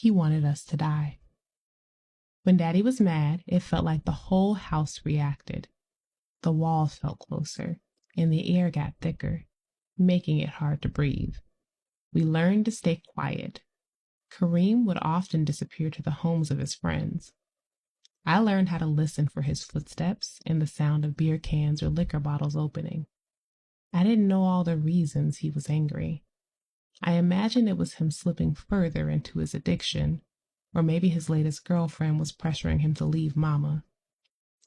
He wanted us to die. When Daddy was mad, it felt like the whole house reacted. The walls felt closer, and the air got thicker, making it hard to breathe. We learned to stay quiet. Kareem would often disappear to the homes of his friends. I learned how to listen for his footsteps and the sound of beer cans or liquor bottles opening. I didn't know all the reasons he was angry. I imagined it was him slipping further into his addiction, or maybe his latest girlfriend was pressuring him to leave Mama.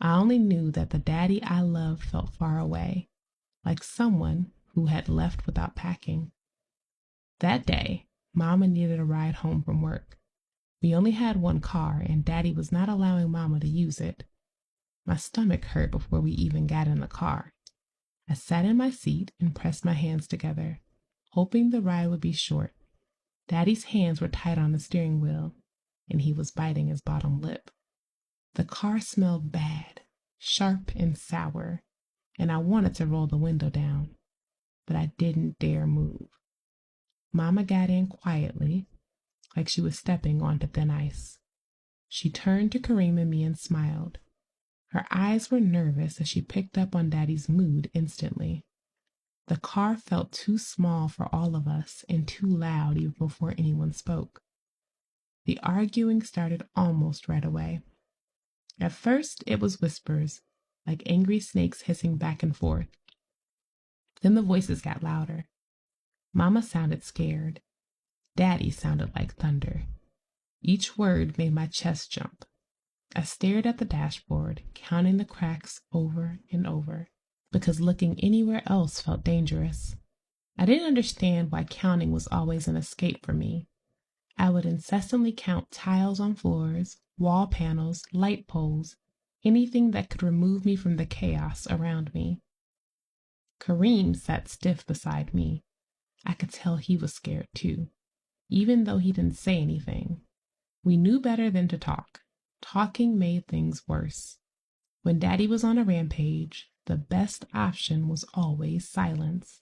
I only knew that the daddy I loved felt far away, like someone who had left without packing. That day, Mama needed a ride home from work. We only had one car, and Daddy was not allowing Mama to use it. My stomach hurt before we even got in the car. I sat in my seat and pressed my hands together, hoping the ride would be short. Daddy's hands were tight on the steering wheel, and he was biting his bottom lip. The car smelled bad, sharp and sour, and I wanted to roll the window down, but I didn't dare move. Mama got in quietly, like she was stepping onto thin ice. She turned to Kareem and me and smiled. Her eyes were nervous as she picked up on Daddy's mood instantly. The car felt too small for all of us and too loud even before anyone spoke. The arguing started almost right away. At first, it was whispers, like angry snakes hissing back and forth. Then the voices got louder. Mama sounded scared. Daddy sounded like thunder. Each word made my chest jump. I stared at the dashboard, counting the cracks over and over, because looking anywhere else felt dangerous. I didn't understand why counting was always an escape for me. I would incessantly count tiles on floors, wall panels, light poles, anything that could remove me from the chaos around me. Kareem sat stiff beside me. I could tell he was scared too, even though he didn't say anything. We knew better than to talk. Talking made things worse. When Daddy was on a rampage, the best option was always silence.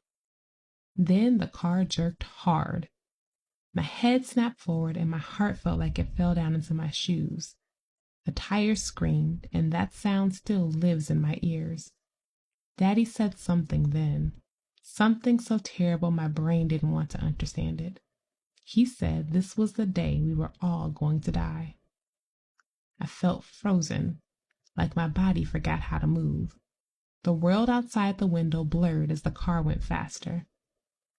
Then the car jerked hard. My head snapped forward and my heart felt like it fell down into my shoes. The tires screamed, and that sound still lives in my ears. Daddy said something then, something so terrible my brain didn't want to understand it. He said this was the day we were all going to die. I felt frozen, like my body forgot how to move. The world outside the window blurred as the car went faster.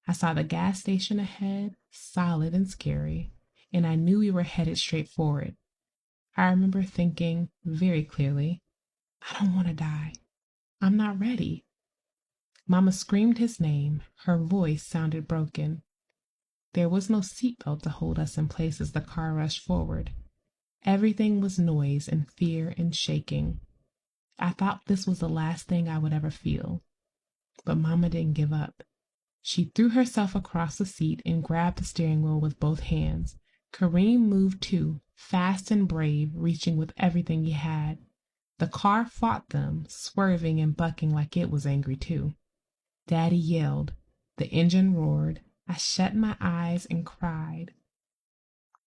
I saw the gas station ahead, solid and scary, and I knew we were headed straight for it. I remember thinking very clearly, I don't want to die. I'm not ready. Mama screamed his name. Her voice sounded broken. There was no seatbelt to hold us in place as the car rushed forward. Everything was noise and fear and shaking. I thought this was the last thing I would ever feel. But Mama didn't give up. She threw herself across the seat and grabbed the steering wheel with both hands. Kareem moved too, fast and brave, reaching with everything he had. The car fought them, swerving and bucking like it was angry too. Daddy yelled. The engine roared. I shut my eyes and cried.